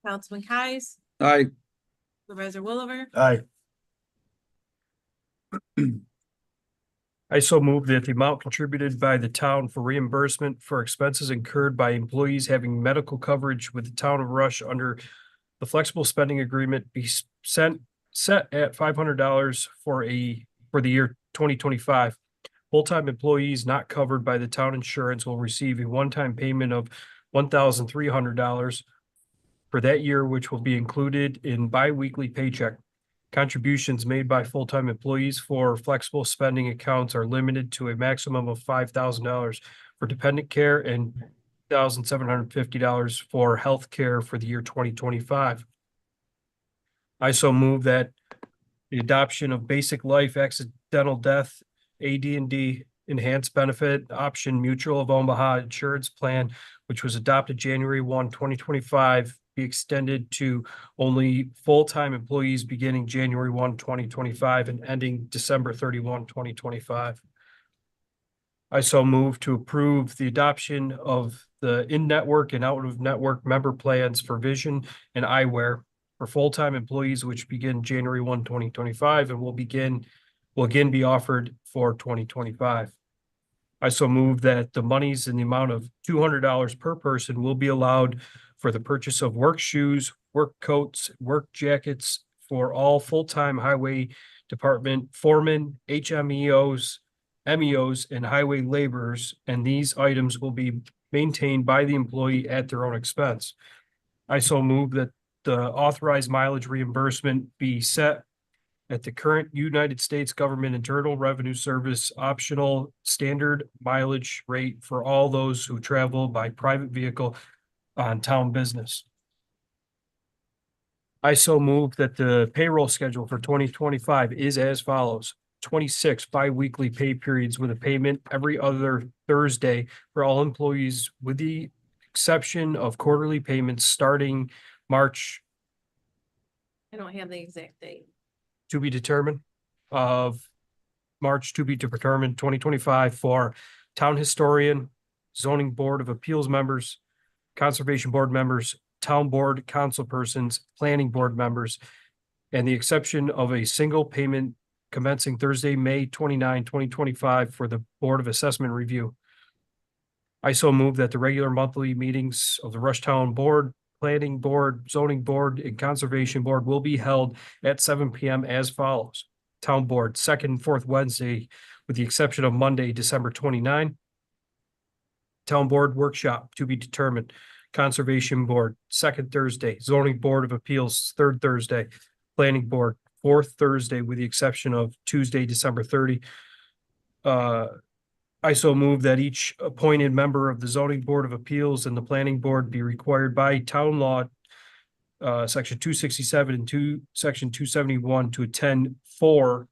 Councilman Kies? Aye. Supervisor Williver? Aye. I so move that the amount contributed by the town for reimbursement for expenses incurred by employees having medical coverage with the town of Rush under the flexible spending agreement be set at $500 for the year 2025. Full-time employees not covered by the town insurance will receive a one-time payment of $1,300 for that year, which will be included in bi-weekly paycheck. Contributions made by full-time employees for flexible spending accounts are limited to a maximum of $5,000 for dependent care and $1,750 for health care for the year 2025. I so move that the adoption of basic life, accidental death, AD&D enhanced benefit option mutual of Omaha insurance plan, which was adopted January 1, 2025, be extended to only full-time employees beginning January 1, 2025 and ending December 31, 2025. I so move to approve the adoption of the in-network and out-of-network member plans for vision and eyewear for full-time employees, which begin January 1, 2025 and will again be offered for 2025. I so move that the monies in the amount of $200 per person will be allowed for the purchase of work shoes, work coats, work jackets for all full-time highway department foremen, HMEOs, MEOs, and highway laborers, and these items will be maintained by the employee at their own expense. I so move that the authorized mileage reimbursement be set at the current United States Government Internal Revenue Service optional standard mileage rate for all those who travel by private vehicle on town business. I so move that the payroll schedule for 2025 is as follows: 26 bi-weekly pay periods with a payment every other Thursday for all employees, with the exception of quarterly payments starting March I don't have the exact date. to be determined of March to be determined 2025 for town historian, zoning board of appeals members, conservation board members, town board council persons, planning board members, and the exception of a single payment commencing Thursday, May 29, 2025 for the Board of Assessment Review. I so move that the regular monthly meetings of the Rushtown Board, Planning Board, Zoning Board, and Conservation Board will be held at 7 PM as follows. Town Board, second and fourth Wednesday, with the exception of Monday, December 29. Town Board Workshop to be determined. Conservation Board, second Thursday. Zoning Board of Appeals, third Thursday. Planning Board, fourth Thursday, with the exception of Tuesday, December 30. I so move that each appointed member of the Zoning Board of Appeals and the Planning Board be required by town law, section 267 and section 271, to attend 4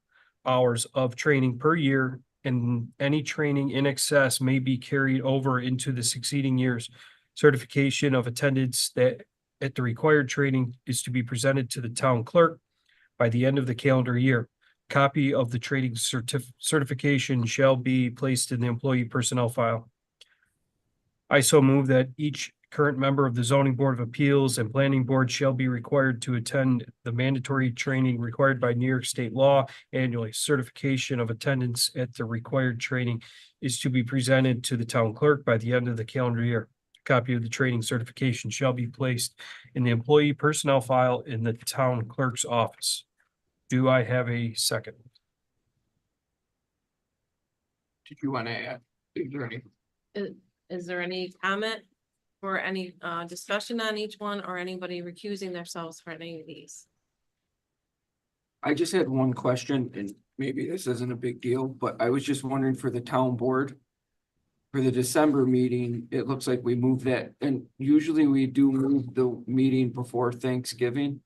hours of training per year, and any training in excess may be carried over into the succeeding years. Certification of attendance that at the required training is to be presented to the town clerk by the end of the calendar year. Copy of the training certification shall be placed in the employee personnel file. I so move that each current member of the Zoning Board of Appeals and Planning Board shall be required to attend the mandatory training required by New York State law annually. Certification of attendance at the required training is to be presented to the town clerk by the end of the calendar year. Copy of the training certification shall be placed in the employee personnel file in the town clerk's office. Do I have a second? Did you want to add? Is there any? Is there any comment or any discussion on each one, or anybody recusing themselves for any of these? I just had one question, and maybe this isn't a big deal, but I was just wondering for the town board. For the December meeting, it looks like we moved that, and usually we do move the meeting before Thanksgiving.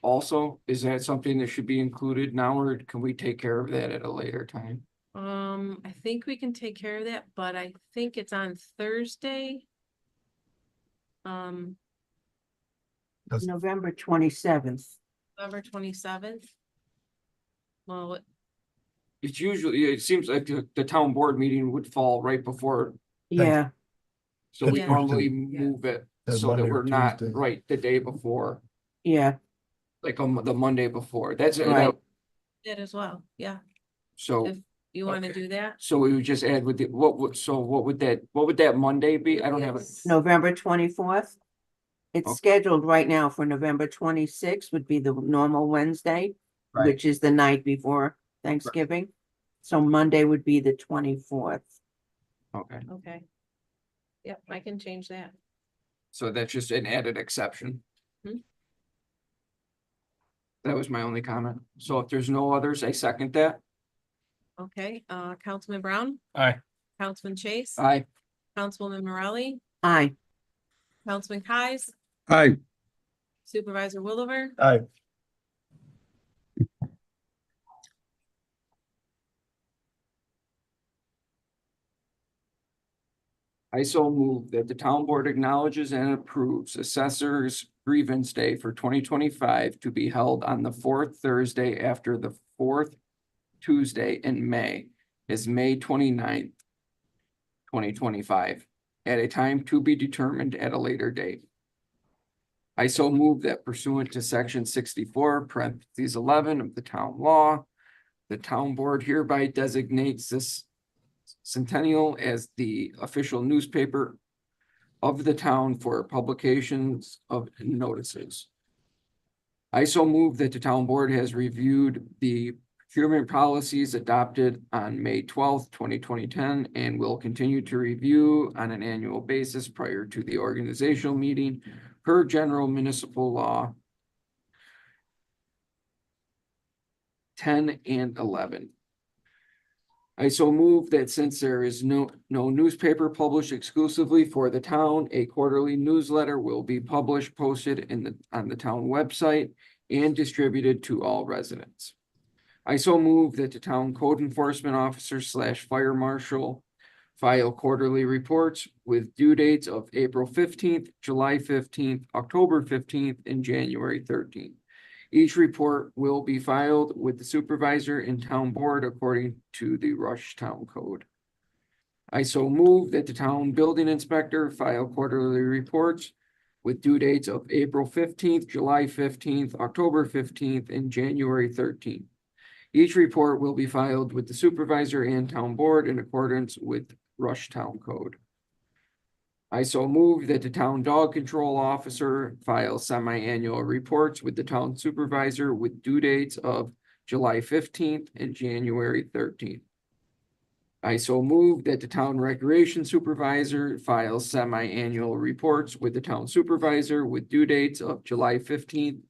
Also, is that something that should be included now, or can we take care of that at a later time? I think we can take care of that, but I think it's on Thursday. November 27th. November 27th. Well, It's usually, it seems like the town board meeting would fall right before, Yeah, so we Yeah. normally Yeah. move it That so that Monday or we're not Tuesday. right the day before, yeah, like on the Monday before. That's Right. that as well, yeah, So, if you want to okay. do that. so we would just add with the, what would that Monday be? I don't have it. November 24th. It's Okay. scheduled right now for November 26th would be the normal Wednesday, Right. which is the night before Thanksgiving. So Monday would be the 24th. Okay, Okay. Yep, I can change that. so that's just an added exception. Hmm. That was my only comment. So if there's no others, I second that. Okay, Councilman Brown, Aye. Councilman Chase, Aye. Councilwoman Morelli, Aye, Councilman Kies, Aye. Supervisor Williver, Aye. I so move that the town board acknowledges and approves assessor's grievance day for 2025 to be held on the 4th Thursday after the 4th Tuesday in May is May 29th, 2025, at a time to be determined at a later date. I so move that pursuant to section 64, parentheses 11 of the town law, the town board hereby designates this Centennial as the official newspaper of the town for publications of notices. I so move that the town board has reviewed the procurement policies adopted on May 12th, 2010, and will continue to review on an annual basis prior to the organizational meeting per general municipal law 10 and 11. I so move that since there is no newspaper published exclusively for the town, a quarterly newsletter will be published, posted on the town website and distributed to all residents. I so move that the town code enforcement officer / fire marshal file quarterly reports with due dates of April 15th, July 15th, October 15th, and January 13th. Each report will be filed with the supervisor and town board according to the Rush Town Code. I so move that the town building inspector file quarterly reports with due dates of April 15th, July 15th, October 15th, and January 13th. Each report will be filed with the supervisor and town board in accordance with Rush Town Code. I so move that the town dog control officer file semi-annual reports with the town supervisor with due dates of July 15th and January 13th. I so move that the town recreation supervisor files semi-annual reports with the town supervisor with due dates of July 15th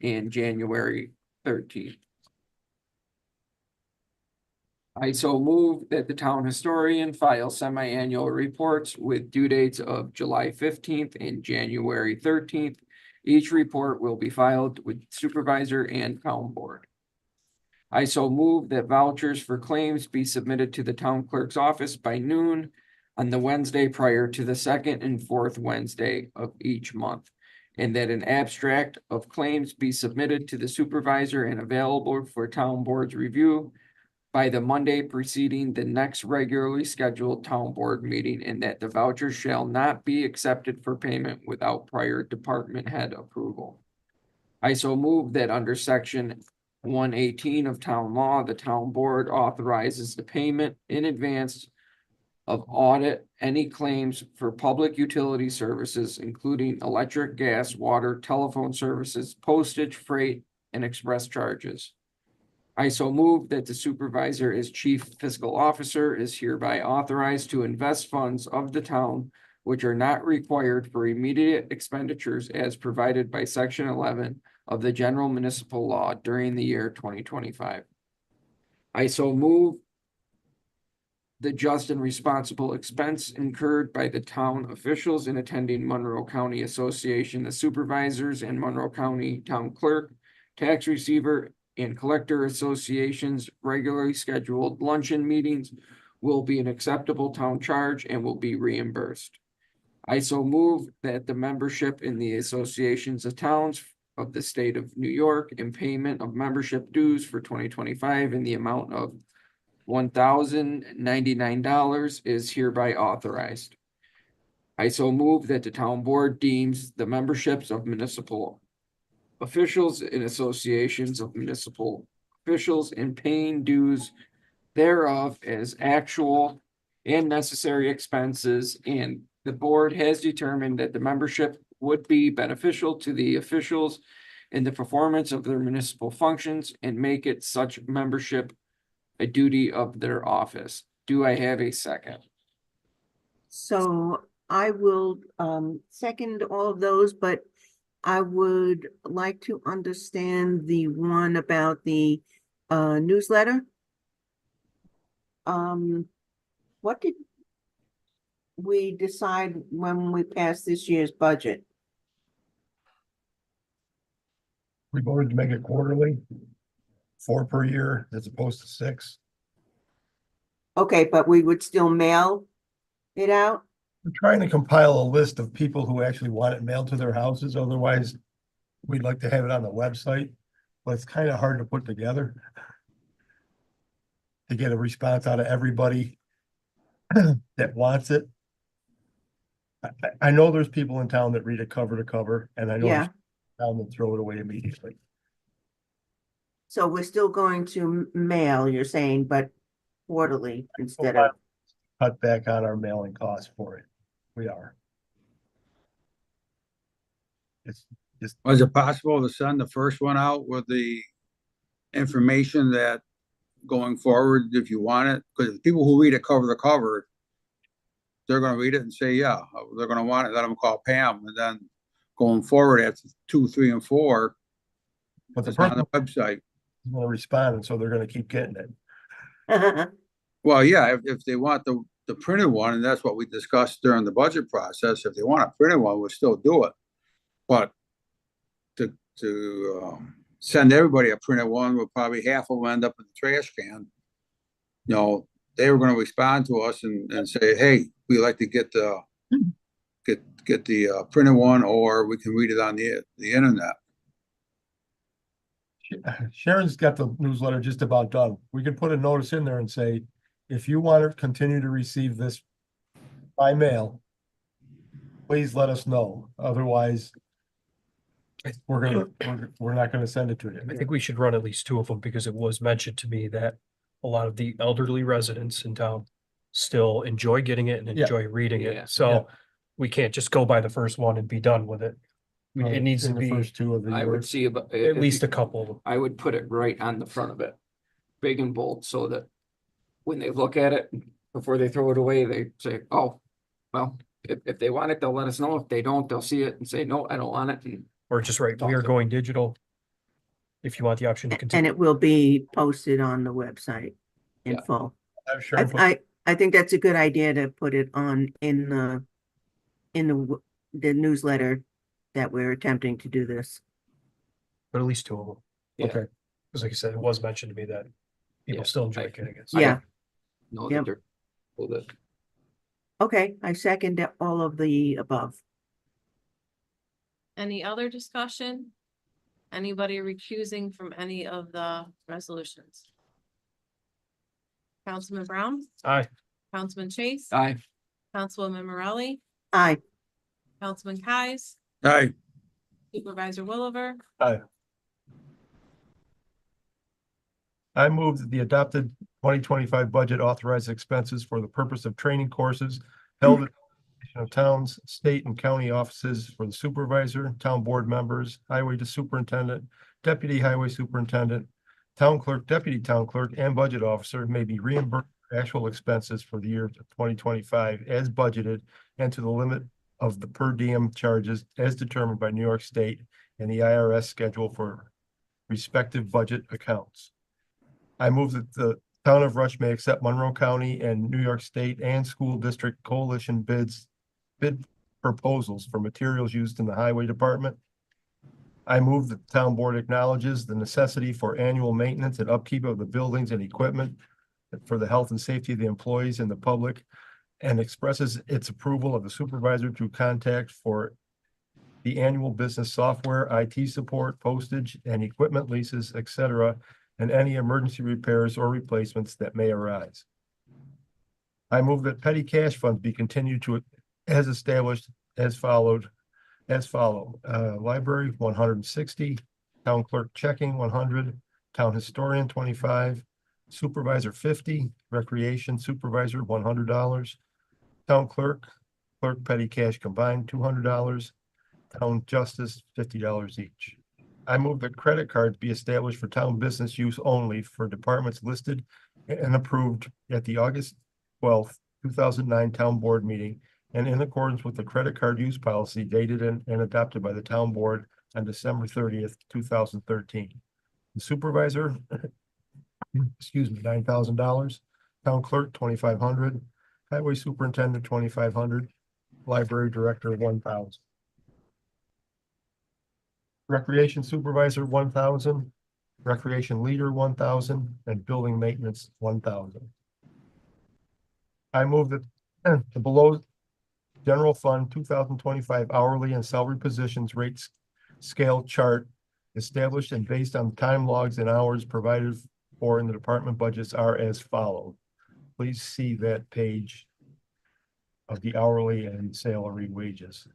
and January 13th. I so move that the town historian file semi-annual reports with due dates of July 15th and January 13th. Each report will be filed with supervisor and town board. I so move that vouchers for claims be submitted to the town clerk's office by noon on the Wednesday prior to the second and fourth Wednesday of each month, and that an abstract of claims be submitted to the supervisor and available for town board's review by the Monday preceding the next regularly scheduled town board meeting, and that the vouchers shall not be accepted for payment without prior department head approval. I so move that under section 118 of town law, the town board authorizes the payment in advance of audit any claims for public utility services, including electric, gas, water, telephone services, postage, freight, and express charges. I so move that the supervisor as chief fiscal officer is hereby authorized to invest funds of the town which are not required for immediate expenditures as provided by section 11 of the general municipal law during the year 2025. I so move the just and responsible expense incurred by the town officials in attending Monroe County Association, the supervisors and Monroe County Town Clerk, tax receiver, and collector associations regularly scheduled luncheon meetings will be an acceptable town charge and will be reimbursed. I so move that the membership in the associations of towns of the state of New York and payment of membership dues for 2025 in the amount of $1,099 is hereby authorized. I so move that the town board deems the memberships of municipal officials and associations of municipal officials and paying dues thereof as actual and necessary expenses, and the board has determined that the membership would be beneficial to the officials in the performance of their municipal functions and make it such membership a duty of their office. Do I have a second? So I will second all of those, but I would like to understand the one about the newsletter. What did we decide when we passed this year's budget? We voted to make it quarterly, 4 per year as opposed to 6. Okay, but we would still mail it out? We're trying to compile a list of people who actually want it mailed to their houses. Otherwise, we'd like to have it on the website, but it's kind of hard to put together to get a response out of everybody that wants it. I know there's people in town that read it cover to cover, and I know Yeah. there's people in town that throw it away immediately. So we're still going to mail, you're saying, but quarterly instead of, Cut back on our mailing costs for it. We are. It's just, Was it possible to send the first one out with the information that going forward, if you want it, because people who read it cover to cover, they're gonna read it and say, yeah, they're gonna want it, let them call Pam, and then going forward after 2, 3, and 4, but the it's on person the website. is gonna respond, and so they're gonna keep getting it. Well, yeah, if they want the printed one, and that's what we discussed during the budget process, if they want a printed one, we'll still do it. But to send everybody a printed one, will probably half will end up in the trash can. You know, they were gonna respond to us and say, hey, we'd like to get the printed one, or we can read it on the internet. Sharon's got the newsletter just about done. We could put a notice in there and say, if you want to continue to receive this by mail, please let us know. Otherwise, we're not gonna send it to you. I think we should run at least 2 of them because it was mentioned to me that a lot of the elderly residents in town still enjoy getting it and Yeah. enjoy reading Yeah. it. So we can't just go by the first one and be done with it. It needs to In the be first two of the I would years. see about. at least a couple of them. I would put it right on the front of it, big and bold, so that when they look at it, before they throw it away, they say, oh, well, if they want it, they'll let us know. If they don't, they'll see it and say, no, I don't want it. And Or just right, we are going digital. If you want the option to And continue. it will be posted on the website in Yeah. full. I'm sure, but I think that's a good idea to put it on in the newsletter that we're attempting to do this. But at least two of them. Yeah. Okay. Because like I said, it was mentioned to me that people Yeah, still enjoy I- getting it. Yeah, know Yep. that they're. Well, that, okay, I second all of the above. Any other discussion? Anybody recusing from any of the resolutions? Councilman Brown, Aye. Councilman Chase, aye, Councilwoman Morelli, Aye, Councilman Kais, Aye, Supervisor Williver, I move that the adopted 2025 budget authorizes expenses for the purpose of training courses held at of towns, state and county offices for the supervisor, town board members, highway superintendent, deputy highway superintendent, town clerk, deputy town clerk, and budget officer may be reimbursed for actual expenses for the year 2025 as budgeted and to the limit of the per diem charges as determined by New York State and the IRS schedule for respective budget accounts. I move that the town of Rush may accept Monroe County and New York State and school district coalition bid proposals for materials used in the highway department. I move that the town board acknowledges the necessity for annual maintenance and upkeep of the buildings and equipment for the health and safety of the employees and the public, and expresses its approval of the supervisor to contact for the annual business software, IT support, postage, and equipment leases, etc., and any emergency repairs or replacements that may arise. I move that petty cash funds be continued to as established as follow, library 160, town clerk checking 100, town historian 25, supervisor 50, recreation supervisor $100, town clerk petty cash combined $200, town justice $50 each. I move that credit cards be established for town business use only for departments listed and approved at the August 12th, 2009 town board meeting, and in accordance with the credit card use policy dated and adopted by the town board on December 30th, 2013. The supervisor, excuse me, $9,000, town clerk, $2,500, highway superintendent, $2,500, library director, $1,000. Recreation supervisor, $1,000, recreation leader, $1,000, and building maintenance, $1,000. I move that the below general fund 2025 hourly and salary positions rates scale chart established and based on time logs and hours provided for in the department budgets are as follows. Please see that page of the hourly and salary wages.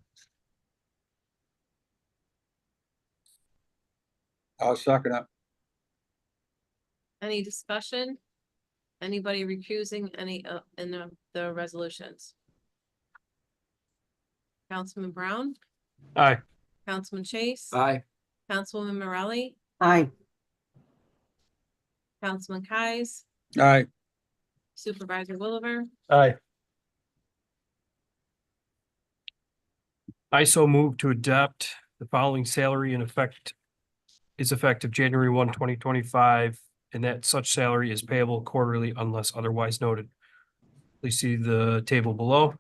I'll second it. any discussion? Anybody recusing any in the resolutions? Councilman Brown, Aye. Councilman Chase, aye, Councilwoman Morelli, aye, Councilman Kais, Aye, Supervisor Williver, Aye. I so move to adopt the following salary in effect is effective January 1, 2025, and that such salary is payable quarterly unless otherwise noted. Please see the table below.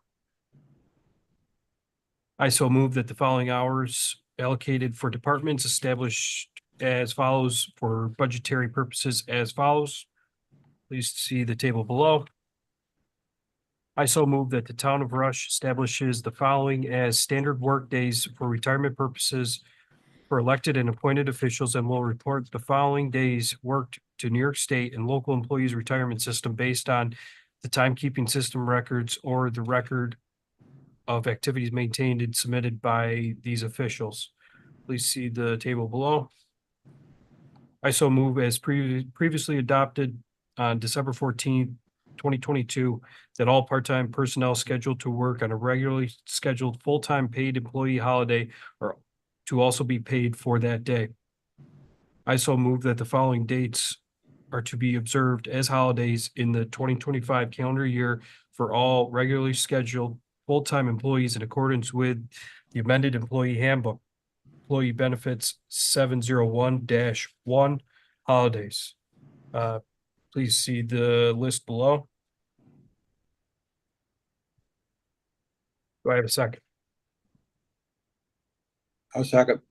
I so move that the following hours allocated for departments established as follows for budgetary purposes as follows. Please see the table below. I so move that the town of Rush establishes the following as standard work days for retirement purposes for elected and appointed officials and will report the following days worked to New York State and local employees retirement system based on the timekeeping system records or the record of activities maintained and submitted by these officials. Please see the table below. I so move as previously adopted on December 14th, 2022, that all part-time personnel scheduled to work on a regularly scheduled full-time paid employee holiday are to also be paid for that day. I so move that the following dates are to be observed as holidays in the 2025 calendar year for all regularly scheduled full-time employees in accordance with the amended employee handbook. Employee benefits 701-1 holidays. Please see the list below. Do I have a second? I'll second.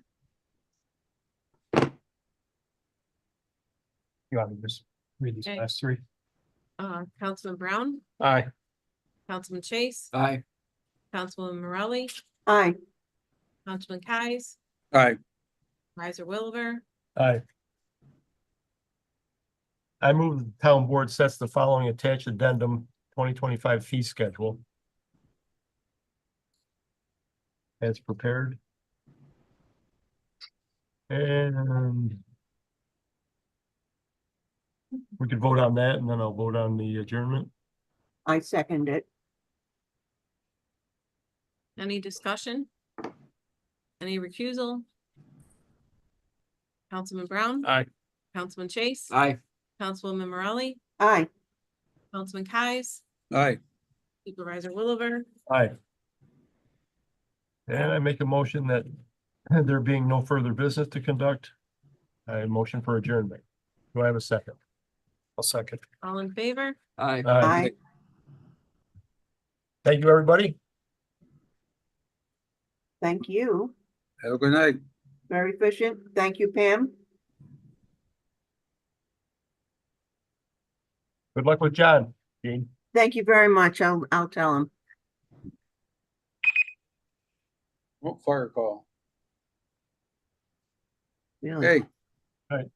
You want me to just read these Okay. last three? Councilman Brown, Aye. Councilman Chase, Aye. Councilwoman Morelli, Aye. Councilman Kies, Aye. Riser Williver, Aye. I move the town board sets the following attached addendum 2025 fee schedule. As prepared. And we could vote on that and then I'll vote on the adjournment. I second it. any discussion? Any recusal? Councilman Brown, Aye. Councilman Chase, Aye. Councilwoman Morelli, Aye. Councilman Kies, Aye. Supervisor Williver, Aye. And I make a motion that there being no further business to conduct, I motion for adjournment. Do I have a second? I'll second. all in favor? Aye. Aye. Thank you, everybody. Thank you. Have a good night. Very efficient. Thank you, Pam. Good luck with John, Gene. Thank you very much. I'll tell him. Oh, fire call. Really. Hey. Right.